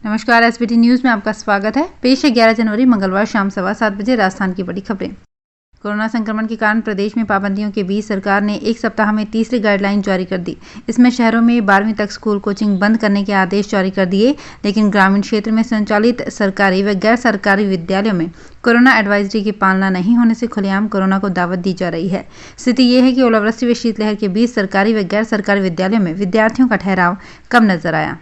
नमस्कार, SBT news में आपका स्वागत है। पेश है 11 जनवरी मंगलवार शाम 7:15 बजे राजस्थान की बड़ी खबरें। कोरोना संक्रमण के कारण प्रदेश में पाबंदियों के बीच सरकार ने एक सप्ताह में तीसरी गाइडलाइन जारी कर दी। इसमें शहरों में 12वीं तक स्कूल कोचिंग बंद करने के आदेश जारी कर दिए, लेकिन ग्रामीण क्षेत्र में संचालित सरकारी व गैर सरकारी विद्यालयों में कोरोना एडवाइजरी की पालना नहीं होने से खुलेआम कोरोना को दावत दी जा रही है। स्थिति ये है कि ओलावृष्टि व शीतलहर के बीच सरकारी व गैर सरकारी विद्यालयों में विद्यार्थियों का ठहराव कम नजर आया।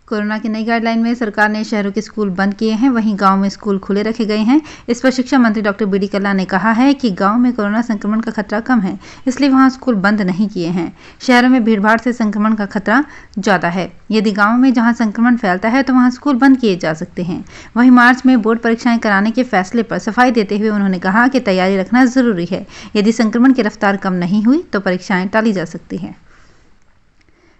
कोरोना की नई गाइडलाइन में सरकार ने शहरों के स्कूल बंद किए हैं, वहीं गांव में स्कूल खुले रखे गए हैं। इस पर शिक्षा मंत्री डॉक्टर बी डी कल्ला ने कहा है कि गांव में कोरोना संक्रमण का खतरा कम है, इसलिए वहां स्कूल बंद नहीं किए हैं। शहरों में भीड़भाड़ से संक्रमण का खतरा ज्यादा है। यदि गाँव में जहाँ संक्रमण फैलता है तो वहाँ स्कूल बंद किए जा सकते हैं। वहीं मार्च में बोर्ड परीक्षाएं कराने के फैसले पर सफाई देते हुए उन्होंने कहा कि तैयारी रखना जरूरी है। यदि संक्रमण की रफ्तार कम नहीं हुई तो परीक्षाएं टाली जा सकती हैं।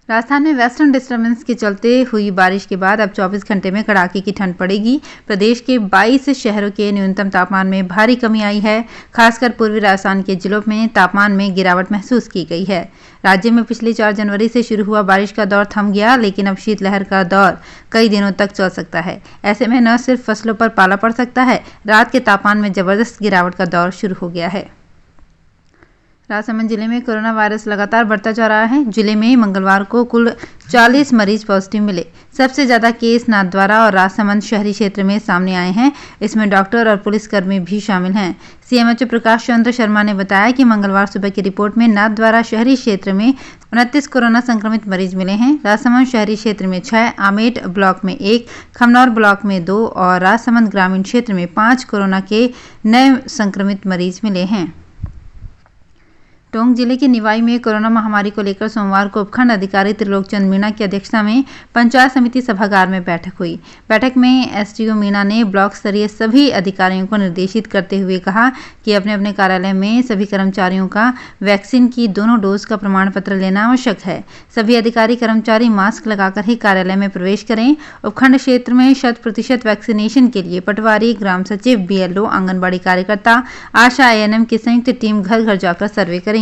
राजस्थान में वेस्टर्न डिस्टर्बेंस के चलते हुई बारिश के बाद अब 24 घंटे में कड़ाके की ठंड पड़ेगी। प्रदेश के 22 शहरों के न्यूनतम तापमान में भारी कमी आई है। खासकर पूर्वी राजस्थान के जिलों में तापमान में गिरावट महसूस की गई है। राज्य में पिछले 4 जनवरी से शुरू हुआ बारिश का दौर थम गया, लेकिन अब शीतलहर का दौर कई दिनों तक चल सकता है। ऐसे में न सिर्फ फसलों पर पाला पड़ सकता है, रात के तापमान में जबरदस्त गिरावट का दौर शुरू हो गया है। राजसमंद जिले में कोरोना वायरस लगातार बढ़ता जा रहा है। जिले में मंगलवार को कुल 40 मरीज पॉजिटिव मिले। सबसे ज्यादा केस नाथद्वारा और राजसमंद शहरी क्षेत्र में सामने आए हैं। इसमें डॉक्टर और पुलिसकर्मी भी शामिल हैं। सीएमएचओ प्रकाश चंद्र शर्मा ने बताया कि मंगलवार सुबह की रिपोर्ट में नाथद्वारा शहरी क्षेत्र में 29 कोरोना संक्रमित मरीज मिले हैं। राजसमंद शहरी क्षेत्र में 6, आमेट ब्लॉक में 1, खमनौर ब्लॉक में 2 और राजसमंद ग्रामीण क्षेत्र में 5 कोरोना के नए संक्रमित मरीज मिले हैं। टोंक जिले के निवाई में कोरोना महामारी को लेकर सोमवार को उपखंड अधिकारी त्रिलोकचंद मीणा की अध्यक्षता में पंचायत समिति सभागार में बैठक हुई। बैठक में एसडीओ मीणा ने ब्लॉक स्तरीय सभी अधिकारियों को निर्देशित करते हुए कहा कि अपने अपने कार्यालय में सभी कर्मचारियों का वैक्सीन की दोनों डोज का प्रमाण पत्र लेना आवश्यक है। सभी अधिकारी कर्मचारी मास्क लगाकर ही कार्यालय में प्रवेश करें। उपखंड क्षेत्र में 100% वैक्सीनेशन के लिए पटवारी, ग्राम सचिव, बीएलओ, आंगनबाड़ी कार्यकर्ता, आशा, एएनएम की संयुक्त टीम घर घर जाकर सर्वे करेंगी।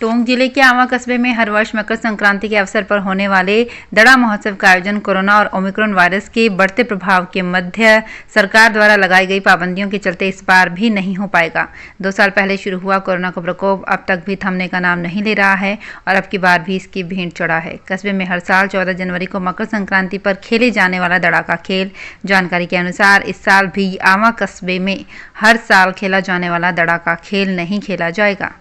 टोंक जिले के आंवला कस्बे में हर वर्ष मकर संक्रांति के अवसर पर होने वाले दड़ा महोत्सव का आयोजन कोरोना और ओमिक्रॉन वायरस के बढ़ते प्रभाव के मध्य सरकार द्वारा लगाई गई पाबंदियों के चलते इस बार भी नहीं हो पाएगा। 2 साल पहले शुरू हुआ कोरोना का प्रकोप अब तक भी थमने का नाम नहीं ले रहा है और अब की बार भी इसकी भेंट चढ़ा है। कस्बे में हर साल 14 जनवरी को मकर संक्रांति पर खेले जाने वाला दड़ा का खेल। जानकारी के अनुसार इस साल भी आंवला कस्बे में हर साल खेला जाने वाला दड़ा का खेल नहीं खेला जाएगा।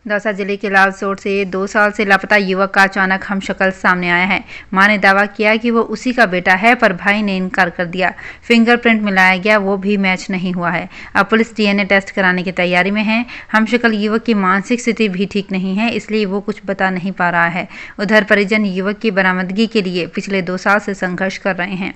दौसा जिले के लालसोट से 2 साल से लापता युवक का अचानक हमशक्ल सामने आया है। मां ने दावा किया कि वो उसी का बेटा है, पर भाई ने इनकार कर दिया। फिंगरप्रिंट मिलाया गया, वो भी मैच नहीं हुआ है। अब पुलिस डीएनए टेस्ट कराने की तैयारी में है। हमशक्ल युवक की मानसिक स्थिति भी ठीक नहीं है, इसलिए वो कुछ बता नहीं पा रहा है। उधर परिजन युवक की बरामदगी के लिए पिछले 2 साल से संघर्ष कर रहे हैं।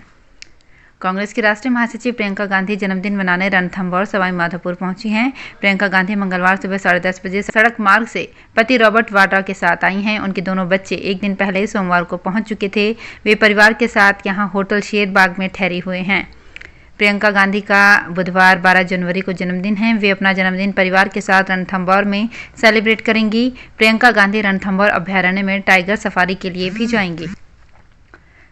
कांग्रेस की राष्ट्रीय महासचिव प्रियंका गांधी जन्मदिन मनाने रणथंभौर सवाई माधोपुर पहुंची हैं। प्रियंका गांधी मंगलवार सुबह 10:30 बजे सड़क मार्ग से पति रॉबर्ट वाड्रा के साथ आई हैं। उनके दोनों बच्चे एक दिन पहले सोमवार को पहुंच चुके थे। वे परिवार के साथ यहां होटल शेरबाग में ठहरे हुए हैं। प्रियंका गांधी का बुधवार 12 जनवरी को जन्मदिन है। वे अपना जन्मदिन परिवार के साथ रणथंभौर में सेलिब्रेट करेंगी। प्रियंका गांधी रणथंभौर अभ्यारण्य में टाइगर सफारी के लिए भी जाएंगी।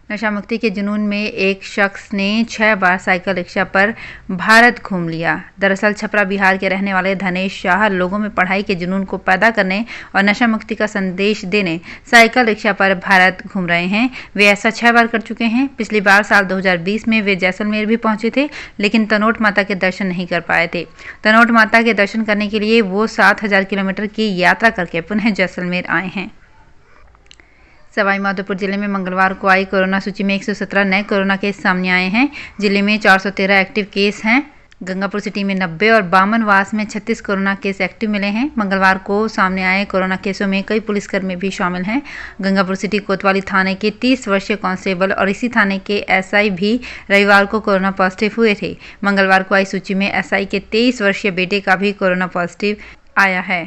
नशा मुक्ति के जुनून में एक शख्स ने 6 बार साइकिल रिक्शा पर भारत घूम लिया। दरअसल छपरा बिहार के रहने वाले धनेश शाह लोगों में पढ़ाई के जुनून को पैदा करने और नशा मुक्ति का संदेश देने साइकिल रिक्शा पर भारत घूम रहे हैं। वे ऐसा 6 बार कर चुके हैं। पिछली बार साल 2020 में वे जैसलमेर भी पहुंचे थे, लेकिन तनोट माता के दर्शन नहीं कर पाए थे। तनोट माता के दर्शन करने के लिए वो 7000 किलोमीटर की यात्रा करके पुनः जैसलमेर आए हैं। सवाईमाधोपुर जिले में मंगलवार को आई कोरोना सूची में 117 नए कोरोना केस सामने आए हैं। जिले में 413 एक्टिव केस हैं। गंगापुर सिटी में 90 और बामनवास में 36 कोरोना केस एक्टिव मिले हैं। मंगलवार को सामने आए कोरोना केसों में कई पुलिसकर्मी भी शामिल हैं। गंगापुर सिटी कोतवाली थाने के 30 वर्षीय कांस्टेबल और इसी थाने के एसआई भी रविवार को कोरोना पॉजिटिव हुए थे। मंगलवार को आई सूची में एसआई के 23 वर्षीय बेटे का भी कोरोना पॉजिटिव आया है।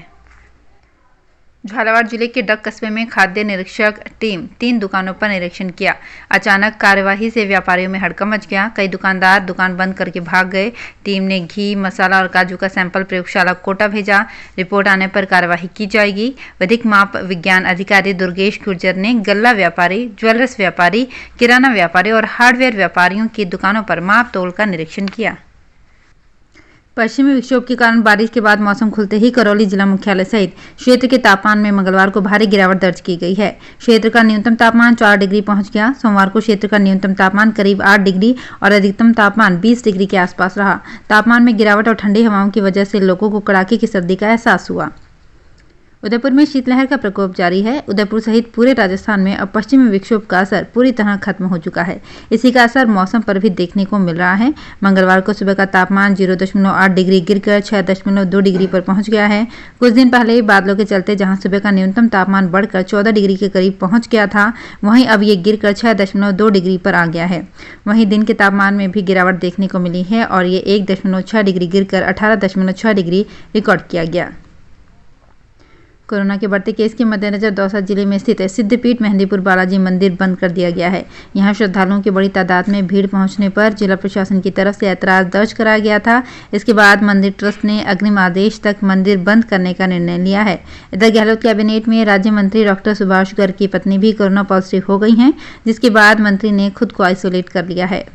झालावाड़ जिले के डग कस्बे में खाद्य निरीक्षक टीम 3 दुकानों पर निरीक्षण किया। अचानक कार्यवाही से व्यापारियों में हड़कंप मच गया। कई दुकानदार दुकान बंद करके भाग गए। टीम ने घी, मसाला और काजू का सैंपल प्रयोगशाला कोटा भेजा। रिपोर्ट आने पर कार्यवाही की जाएगी। विधिक माप विज्ञान अधिकारी दुर्गेश गुर्जर ने गल्ला व्यापारी, ज्वेलर्स व्यापारी, किराना व्यापारी और हार्डवेयर व्यापारियों की दुकानों पर माप तोल का निरीक्षण किया। पश्चिमी विक्षोभ के कारण बारिश के बाद मौसम खुलते ही करौली जिला मुख्यालय सहित क्षेत्र के तापमान में मंगलवार को भारी गिरावट दर्ज की गई है। क्षेत्र का न्यूनतम तापमान 4 डिग्री पहुंच गया। सोमवार को क्षेत्र का न्यूनतम तापमान करीब 8 डिग्री और अधिकतम तापमान 20 डिग्री के आसपास रहा। तापमान में गिरावट और ठंडी हवाओं की वजह से लोगों को कड़ाके की सर्दी का एहसास हुआ। उदयपुर में शीतलहर का प्रकोप जारी है। उदयपुर सहित पूरे राजस्थान में अब पश्चिमी विक्षोभ का असर पूरी तरह खत्म हो चुका है। इसी का असर मौसम पर भी देखने को मिल रहा है। मंगलवार को सुबह का तापमान 0.8 डिग्री गिरकर 6.2 डिग्री पर पहुंच गया है। कुछ दिन पहले ही बादलों के चलते जहां सुबह का न्यूनतम तापमान बढ़कर 14 डिग्री के करीब पहुंच गया था, वहीं अब ये गिरकर 6.2 डिग्री पर आ गया है। वहीं दिन के तापमान में भी गिरावट देखने को मिली है और ये 1.6 डिग्री गिरकर 18.6 डिग्री रिकॉर्ड किया गया। कोरोना के बढ़ते केस के मद्देनजर दौसा जिले में स्थित सिद्धपीठ मेहंदीपुर बालाजी मंदिर बंद कर दिया गया है। यहां श्रद्धालुओं की बड़ी तादाद में भीड़ पहुंचने पर जिला प्रशासन की तरफ से ऐतराज दर्ज कराया गया था। इसके बाद मंदिर ट्रस्ट ने अग्रिम आदेश तक मंदिर बंद करने का निर्णय लिया है। इधर गहलोत कैबिनेट में राज्य मंत्री डॉक्टर सुभाष गर्ग की पत्नी भी कोरोना पॉजिटिव हो गई हैं, जिसके बाद मंत्री ने खुद को आइसोलेट कर लिया है।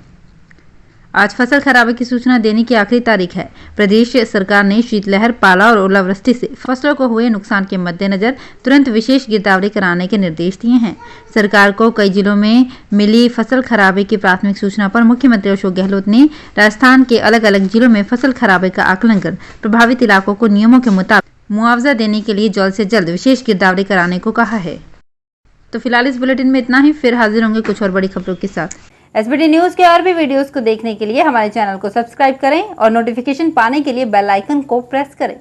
आज फसल खराबे की सूचना देने की आखिरी तारीख है। प्रदेश सरकार ने शीतलहर, पाला और ओलावृष्टि से फसलों को हुए नुकसान के मद्देनजर तुरंत विशेष गिरदावरी कराने के निर्देश दिए हैं। सरकार को कई जिलों में मिली फसल खराबे की प्राथमिक सूचना पर मुख्यमंत्री अशोक गहलोत ने राजस्थान के अलग अलग जिलों में फसल खराबे का आकलन कर प्रभावित इलाकों को नियमों के मुताबिक मुआवजा देने के लिए जल्द से जल्द विशेष गिरदावरी कराने को कहा है। तो फिलहाल इस बुलेटिन में इतना ही। फिर हाजिर होंगे कुछ और बड़ी खबरों के साथ। एसबीटी न्यूज के और भी वीडियोस को देखने के लिए हमारे चैनल को सब्सक्राइब करें और नोटिफिकेशन पाने के लिए बेल आइकन को प्रेस करें।